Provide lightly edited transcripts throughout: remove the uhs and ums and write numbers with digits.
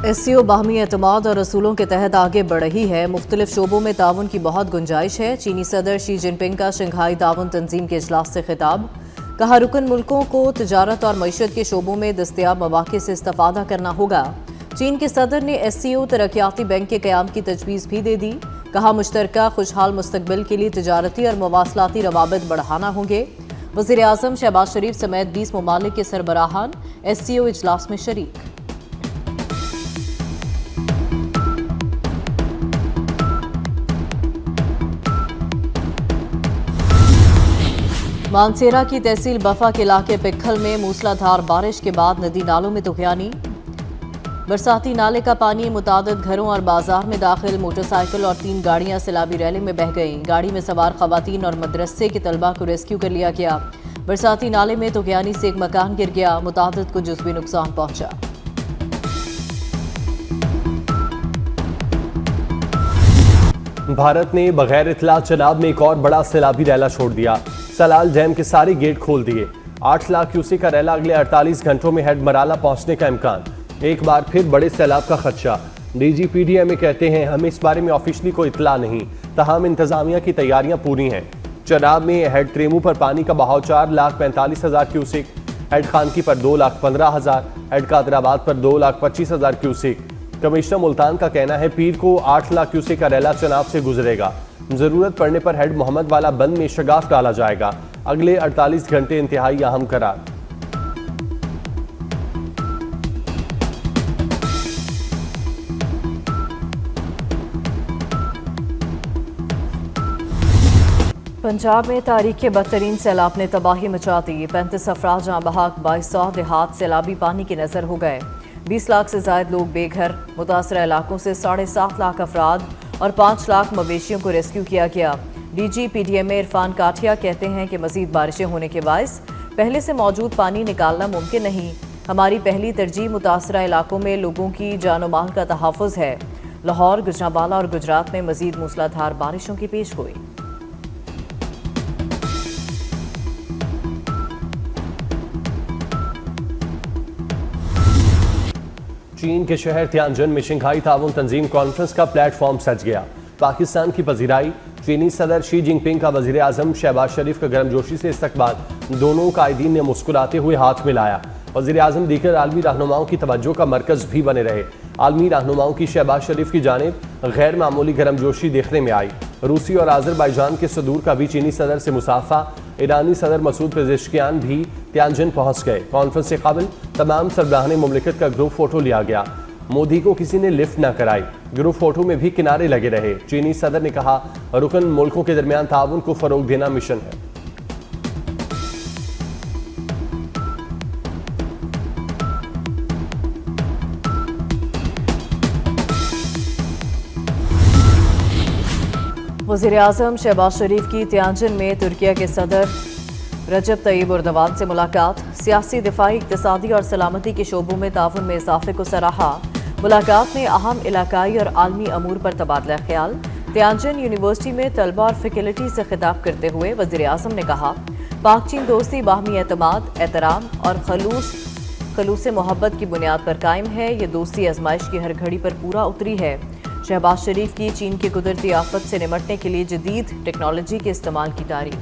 SCO बाहमी एतमाद और रसूलों के तहत आगे बढ़ रही है। मुख्तलिफ शोबों में ताउन की बहुत गुंजाइश है। चीनी सदर शी जिनपिंग का शंघाई ताउन तंजीम के इजलास से खिताब। कहा, रुकन मुल्कों को तजारत और मईशत के शोबों में दस्तयाब मौक़े से इस्तेफादा करना होगा। चीन के सदर ने SCO तरक्याती बैंक के क़याम की तजवीज़ भी दे दी। कहा, मुश्तरका खुशहाल मुस्तकबिल के लिए तजारती और मवासलाती रवाबित बढ़ाना होंगे। वज़ीर आज़म शहबाज शरीफ समेत 20 ममालिक के सरबराहान SCO इजलास में शरीक। मानसेरा की तहसील बफा के इलाके पिक्खल में मूसलाधार बारिश के बाद नदी नालों में तुग़यानी। बरसाती नाले का पानी मुतादिद घरों और बाजार में दाखिल। मोटरसाइकिल और 3 गाड़ियां सैलाबी रैली में बह गईं। गाड़ी में सवार खवातीन और मदरसे के तलबा को रेस्क्यू कर लिया गया। बरसाती नाले में तुग़यानी से एक मकान गिर गया। मुतादिद को जुज़वी नुकसान पहुंचा। भारत ने बगैर इतला चनाब में एक और बड़ा सैलाबी रैला छोड़ दिया। सलाल डैम के सारे गेट खोल दिए। 8 लाख क्यूसेक का रैला अगले 48 घंटों में हेड मराला पहुंचने का इम्कान। एक बार फिर बड़े सैलाब का खदशा। DGPDMA कहते हैं, हमें इस बारे में ऑफिशियली कोई इतला नहीं, ताहम इंतजामिया की तैयारियां पूरी हैं। चनाब में हेड त्रेमू पर पानी का बहाव 4,45,000 क्यूसेक, हेड खानकी पर 2,15,000, हेड कादराबाद पर 2,25,000 क्यूसेक। कमिश्नर मुल्तान का कहना है, पीर को 8 लाख क्यूसेक का रैला चनाब से गुजरेगा। जरूरत पड़ने पर हेड मोहम्मद वाला बंद में शगाफ डाला जाएगा। अगले 48 घंटे इंतहाई अहम करार। पंजाब में तारीख के बदतरीन सैलाब ने तबाही मचा दी। 35 अफराद जहाँ बहाक, 2200 देहात सैलाबी पानी की नजर हो गए। 20 लाख से ज्यादा लोग बेघर। मुतासरा इलाकों से 7.5 लाख अफराद और 5 लाख मवेशियों को रेस्क्यू किया गया। DGPDMA इरफान काठिया कहते हैं कि मजीद बारिशें होने के बायस पहले से मौजूद पानी निकालना मुमकिन नहीं। हमारी पहली तरजीह मुतासरा इलाकों में लोगों की जानो माल का तहफ़्फ़ुज़ है। लाहौर, गुजरांवाला और गुजरात में मजीद मूसलाधार बारिशों की पेशगोई। चीन के शहर तियानजिन में शंघाई ताउन तंजीम कॉन्फ्रेंस का प्लेटफॉर्म सज गया। पाकिस्तान की पजीराई, चीनी सदर शी जिनपिंग का वज़ीर आज़म शहबाज शरीफ का गर्मजोशी से इस्तकबाल। दोनों कायदीन ने मुस्कुराते हुए हाथ मिलाया। वज़ीर आज़म दीगर आलमी रहनुमाओं की तवज्जो का मरकज़ भी बने रहे। आलमी रहनुमाओं की शहबाज शरीफ की जानिब गैर मामूली गर्मजोशी देखने में आई। रूसी और आज़रबाईजान के सदूर का भी चीनी सदर से मुसाफा। ईरानी सदर मसूद पेज़ेश्कियान भी तियानजिन पहुँच गए। कॉन्फ्रेंस से कबल तमाम सरबराहान मुमलिकत का ग्रुप फोटो लिया गया। मोदी को किसी ने लिफ्ट न कराई। ग्रुप फोटो में भी किनारे लगे रहे। चीनी सदर ने कहा, रुकन मुल्कों के दरमियान ताउन को फरोग देना मिशन है। वज़ीर आज़म शहबाज शरीफ की तियानजिन में तुर्किया के सदर रजब तय्यब एर्दोगान से मुलाकात। सियासी, दिफाई, इक़्तिसादी और सलामती के शोबों में ताउन में इजाफे को सराहा। मुलाकात में अहम इलाकाई और आलमी अमूर पर तबादला ख्याल। तियानजिन यूनिवर्सिटी में तलबा और फैकल्टी से खिताब करते हुए वज़ीर आज़म ने कहा, पाक चीन दोस्ती बाहमी एतमाद, एहतराम और खलूस मोहब्बत की बुनियाद पर कायम है। ये दोस्ती आजमाइश की हर घड़ी पर पूरा उतरी है। शहबाज शरीफ की चीन की कुदरती आफत से निमटने के लिए जदीद टेक्नोलॉजी के इस्तेमाल की तारीफ।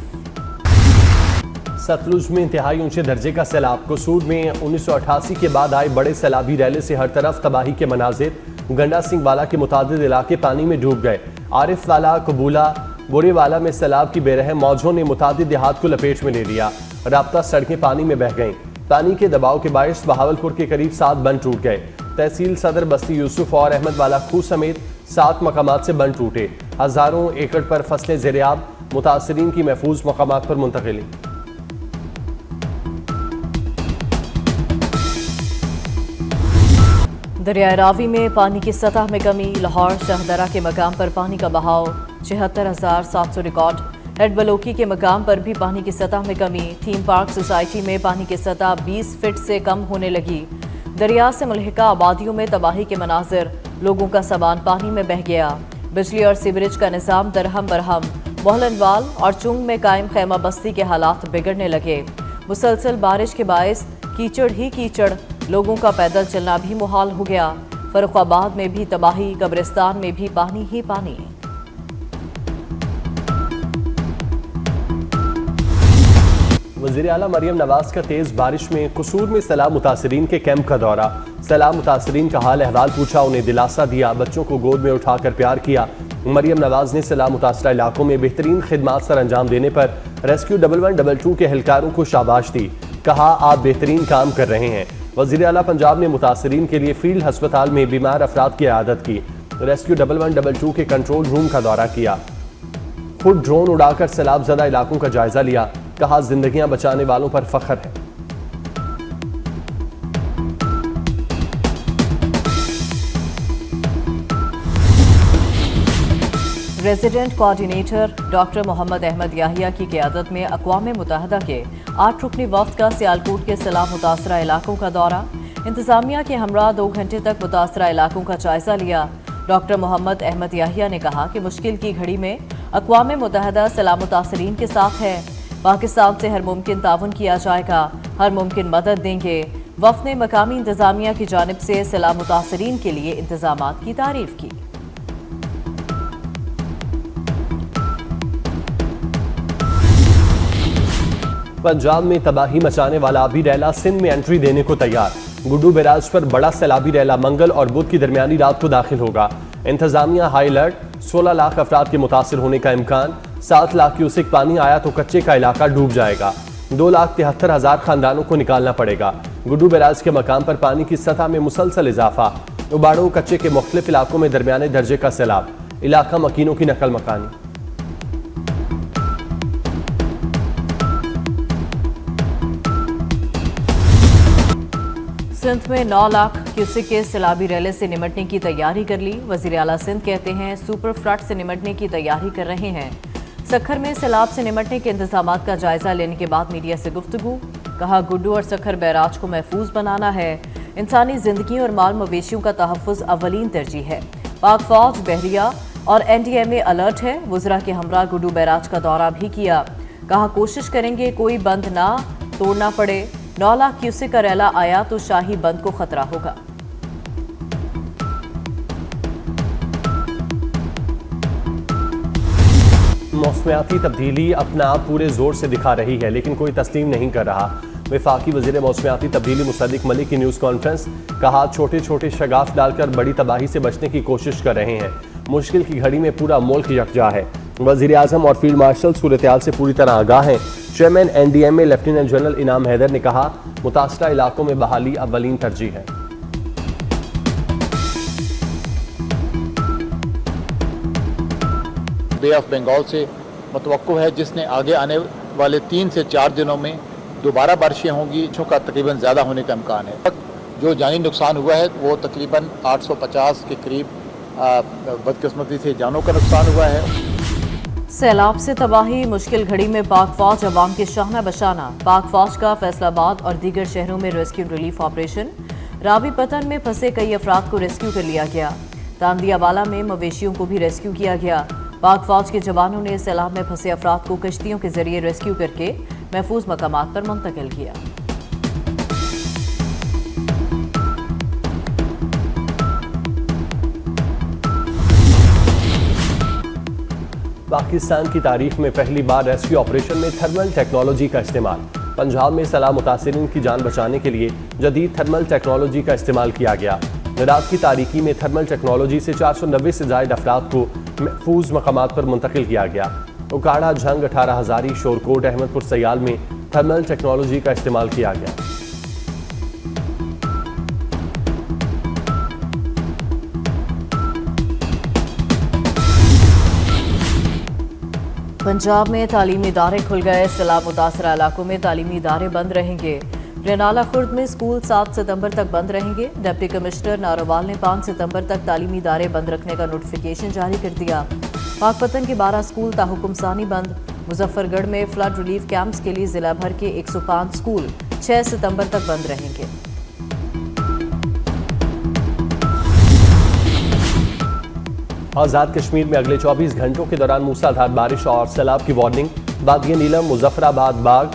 सतलुज में इंतहाई ऊंचे दर्जे का सैलाब। कसूर में 1988 के बाद आए बड़े सैलाबी रैले से हर तरफ तबाही के मनाजिर। गंडा सिंह वाला के मुतादिद इलाके पानी में डूब गए। आरिफ वाला, कबूला, बोरेवाला में सैलाब की बेरहम मौजों ने मुतादिद देहात को लपेट में ले लिया। राब्ता सड़कें पानी में बह गईं। पानी के दबाव के बायस बहावलपुर के करीब 7 बंद टूट गए। तहसील सदर बस्ती यूसुफ और अहमद वाला खूह समेत 7 मकामात से बंद टूटे। हजारों एकड़ पर फसलें ज़ेर-ए-आब। मुतासरीन की महफूज मकामात पर मुंतकिली। दरियाए रावी में पानी की सतह में कमी। लाहौर शाहदरा के मकाम पर पानी का बहाव 76,700 रिकॉर्ड। हेड बलोकी के मकाम पर भी पानी की सतह में कमी। थीम पार्क सोसाइटी में पानी की सतह 20 फीट से कम होने लगी। दरिया से मुल्हिका आबादियों में तबाही के मनाजिर। लोगों का सामान पानी में बह गया। बिजली और सीवरेज का निज़ाम दरहम बरहम। मोहलनवाल और चुंग में कायम खैमा बस्ती के हालात बिगड़ने लगे। मुसलसल बारिश के बायस कीचड़ ही कीचड़। लोगों का पैदल चलना भी मुहाल हो गया। फर्रुखाबाद में भी तबाही, कब्रिस्तान में भी पानी ही पानी। वज़ीर आला मरियम नवाज का तेज बारिश में कसूर में सैलाब मुतासरीन के कैंप का दौरा। सैलाब मुतासरीन का हाल अहवाल पूछा, उन्हें दिलासा दिया, बच्चों को गोद में उठाकर प्यार किया। मरियम नवाज ने सैलाब मुतासरा इलाकों में बेहतरीन खिदमात सर अंजाम देने पर रेस्क्यू 1112 के एहलकारों को शाबाश दी। कहा, आप बेहतरीन काम कर रहे हैं। वज़ीर आला पंजाब ने मुतासरीन के लिए फील्ड अस्पताल में बीमार अफराद की इयादत की। रेस्क्यू 1112 के कंट्रोल रूम का दौरा किया। खुद ड्रोन उड़ाकर सैलाब ज़दा इलाकों का जायजा लिया। कहा, जिंदगियां बचाने वालों पर फख्र है। Resident coordinator doctor Mohammad Ahmad Yahya की क़यादत में अक़वाम मुत्तहिदा के 8 रुकनी वफ़द का सियालकोट के सैलाब मुतासरा इलाकों का दौरा। इंतज़ामिया के हमरा 2 घंटे तक मुतासरा इलाकों का जायजा लिया। डॉक्टर मोहम्मद अहमद याहिया ने कहा कि मुश्किल की घड़ी में अक़वाम मुत्तहिदा सैलाब मुतासरीन के साथ है। पाकिस्तान से हर मुमकिन ताउन किया जाएगा, हर मुमकिन मदद देंगे। वफ़द ने मकामी इंतज़ामिया की जानिब से सैलाब मुतासरीन के लिए इंतज़ामात की तारीफ की। पंजाब में तबाही मचाने वाला आबी रैला सिंध में एंट्री देने को तैयार। गुड्डू बैराज पर बड़ा सैलाबी रैला मंगल और बुध की दरमियानी रात को दाखिल होगा। इंतजामिया हाई अलर्ट, 16 लाख अफराद के मुतासिर होने का इम्कान। 7 लाख क्यूसेक पानी आया तो कच्चे का इलाका डूब जाएगा। 2,73,000 खानदानों को निकालना पड़ेगा। गुड्डू बैराज के मकाम पर पानी की सतह में मुसलसल इजाफा। उबाड़ो कच्चे के मुख्तलिफ इलाकों में दरमियाने दर्जे का सैलाब। इलाका मकीनों की नकल मकानी। सिंध में 9 लाख क्यूसेक के सैलाबी रैले से निमटने की तैयारी कर ली। वज़ीर आला सिंध कहते हैं सुपर फ्लड से निमटने की तैयारी कर रहे हैं। सखर में सैलाब से निमटने के इंतजामात का जायजा लेने के बाद मीडिया से गुफ्तगू। कहा, गुड्डू और सखर बैराज को महफूज बनाना है। इंसानी जिंदगी और माल मवेशियों का तहफ़्फ़ुज़ अव्वलीन तरजीह है। पाक फौज, बहरिया और NDMA अलर्ट है। वज़रा के हमरा गुड्डू बैराज का दौरा भी किया। कहा, कोशिश करेंगे कोई बंद ना तोड़ना पड़े। 9 लाख क्यूसेक का रैला आया तो शाही बंद को खतरा होगा। मौसमियाती तब्दीली अपना आप पूरे जोर से दिखा रही है, लेकिन कोई तस्लीम नहीं कर रहा। वफाकी वज़ीर मौसमियाती तब्दीली मुसद्दिक मलिक की न्यूज़ कॉन्फ्रेंस। कहा, छोटे छोटे शगाफ डालकर बड़ी तबाही से बचने की कोशिश कर रहे हैं। मुश्किल की घड़ी में पूरा मुल्क यकजा है। वज़ीर आज़म और फील्ड मार्शल सूरत-ए-हाल से पूरी तरह आगाह हैं। चेयरमैन NDMA लेफ्टिनेंट जनरल इनाम हैदर ने कहा, मुतासरा इलाकों में बहाली अव्वलीन तरजीह है। बे ऑफ बंगाल से मुतवक्को है, जिसने आगे आने वाले 3 से 4 दिनों में दोबारा बारिशें होंगी, का तकरीबन ज़्यादा होने का इम्कान है। जो जानी नुकसान हुआ है वो तकरीबन 850 के करीब बदकिस्मती से जानों का नुकसान हुआ है। सैलाब से तबाही, मुश्किल घड़ी में पाक फौज अवाम के शाना बशाना। पाक फौज का फैसलाबाद और दीगर शहरों में रेस्क्यू रिलीफ ऑपरेशन। रावी पतन में फंसे कई अफराद को रेस्क्यू कर लिया गया। तांदियावाला में मवेशियों को भी रेस्क्यू किया गया। पाक फौज के जवानों ने सैलाब में फंसे अफराद को कश्तियों के जरिए रेस्क्यू करके महफूज मकामात पर मुंतकिल किया। पाकिस्तान की तारीख में पहली बार रेस्क्यू ऑपरेशन में थर्मल टेक्नोलॉजी का इस्तेमाल। पंजाब में सैलाब मुतासिरीन की जान बचाने के लिए जदीद थर्मल टेक्नोलॉजी का इस्तेमाल किया गया। रात की तारीकी में थर्मल टेक्नोलॉजी से 490 से जायद अफराद को महफूज मकामात पर मुंतकिल किया गया। उकाड़ा, झंग, 18 हज़ारी, शोरकोट, अहमदपुर सयाल में थर्मल टेक्नोलॉजी का इस्तेमाल किया गया। पंजाब में तालीमी इदारे खुल गए। सैलाब मुतासरा इलाकों में तालीमी इदारे बंद रहेंगे। रेनाला खुर्द में स्कूल 7 सितंबर तक बंद रहेंगे। डिप्टी कमिश्नर नारोवाल ने 5 सितंबर तक तालीमी इदारे बंद रखने का नोटिफिकेशन जारी कर दिया। पाकपतन के 12 स्कूल ताहुकुम सानी बंद। मुजफ्फरगढ़ में फ्लड रिलीफ कैंप्स के लिए जिला भर के 105 स्कूल 6 सितंबर तक बंद रहेंगे। आज़ाद कश्मीर में अगले 24 घंटों के दौरान मूसलाधार बारिश और सैलाब की वार्निंग। वादिया नीलम, मुजफ्फराबाद, बाग,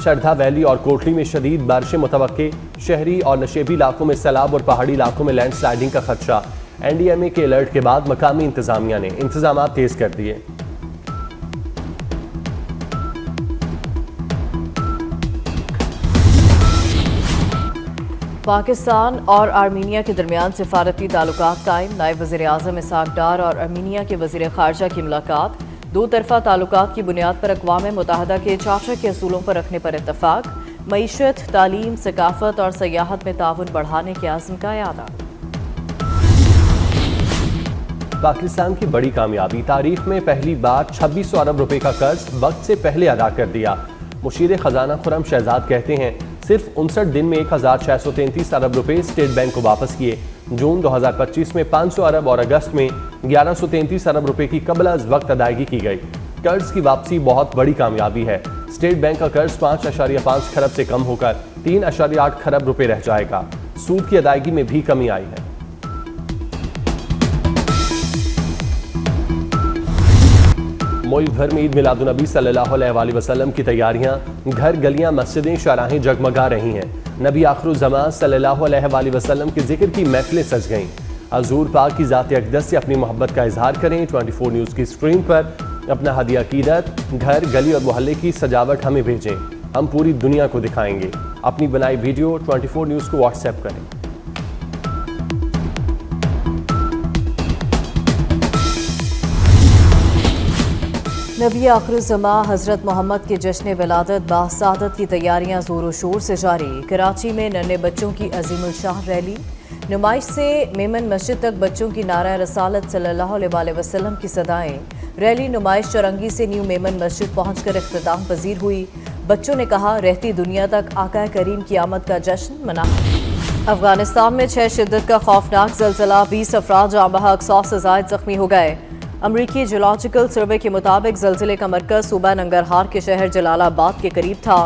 शरधा वैली और कोटली में शदीद बारिशें मुतवक्के, शहरी और नशेबी इलाकों में सैलाब और पहाड़ी इलाकों में लैंडस्लाइडिंग का खदशा। एनडीएमए के अलर्ट के बाद मकामी इंतजामिया ने इंतजाम तेज कर दिए। पाकिस्तान और आर्मीनिया के दरमियान सिफारती ताल्लुकात कायम। नायब वज़ीर-ए-आज़म इसहाक डार और आर्मीनिया के वज़ीर ख़ारजा की मुलाकात। दो तरफ़ा ताल्लुकात की बुनियाद पर अक़वाम मुत्तहिदा के चार्टर के असूलों पर रखने पर इत्तफ़ाक़। मईशत, तालीम, सकाफ़त और सयाहत में ताउन बढ़ाने के आज़म का यादा। पाकिस्तान की बड़ी कामयाबी, तारीख में पहली बार 2600 अरब रुपए का कर्ज वक्त से पहले अदा कर दिया। मुशीर खजाना खुर्रम शहजाद कहते हैं सिर्फ 59 दिन में 1633 अरब रुपए स्टेट बैंक को वापस किए। जून 2025 में 500 अरब और अगस्त में 1133 अरब रुपए की कबल अज़ वक्त अदायगी की गई। कर्ज की वापसी बहुत बड़ी कामयाबी है। स्टेट बैंक का कर्ज 5.5 खरब से कम होकर 3.8 खरब रुपए रह जाएगा। सूद की अदायगी में भी कमी आई है। मुल्क भर में ईद मिलादुन्नबी सल्लल्लाहु अलैहि वसल्लम की तैयारियां, घर गलियां मस्जिदें शाहराहें जगमगा रही हैं। नबी आखिरुज़्ज़मान सल्लल्लाहु अलैहि वसल्लम के जिक्र की महफिलें सज गईं। हज़ूर पाक की ज़ात अक़दस से अपनी मोहब्बत का इजहार करें। 24 न्यूज़ की स्क्रीन पर अपना हदिया अक़ीदत, घर, गली और मोहल्ले की सजावट हमें भेजें। हम पूरी दुनिया को दिखाएंगे। अपनी बनाई वीडियो 24 न्यूज़ को व्हाट्सएप करें। नबी आखिरुज़्ज़मा हज़रत मोहम्मद के जश्न विलादत बासादत की तैयारियां ज़ोर शोर से जारी। कराची में नन्हे बच्चों की अजीमुल शान रैली। नुमाइश से मेमन मस्जिद तक बच्चों की नारा रसालत सल्लल्लाहु अलैहि वसल्लम की सदाएं। रैली नुमाइश चौरंगी से न्यू मेमन मस्जिद पहुंचकर इख्तिताम पजीर हुई। बच्चों ने कहा रहती दुनिया तक आका करीम की आमद का जश्न मना। अफगानिस्तान में 6 शिद्दत का खौफनाक ज़लज़ला, 20 अफराद जाँ बहक, 100 से ज़ायद ज़ख्मी हो गए। अमरीकी जियोलॉजिकल सर्वे के मुताबिक ज़लज़ले का मरकज़ सूबा नंगरहार के शहर जलालाबाद के करीब था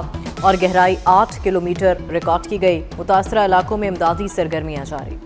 और गहराई 8 किलोमीटर रिकॉर्ड की गई। मुतासरा इलाकों में इमदादी सरगर्मियाँ जारी।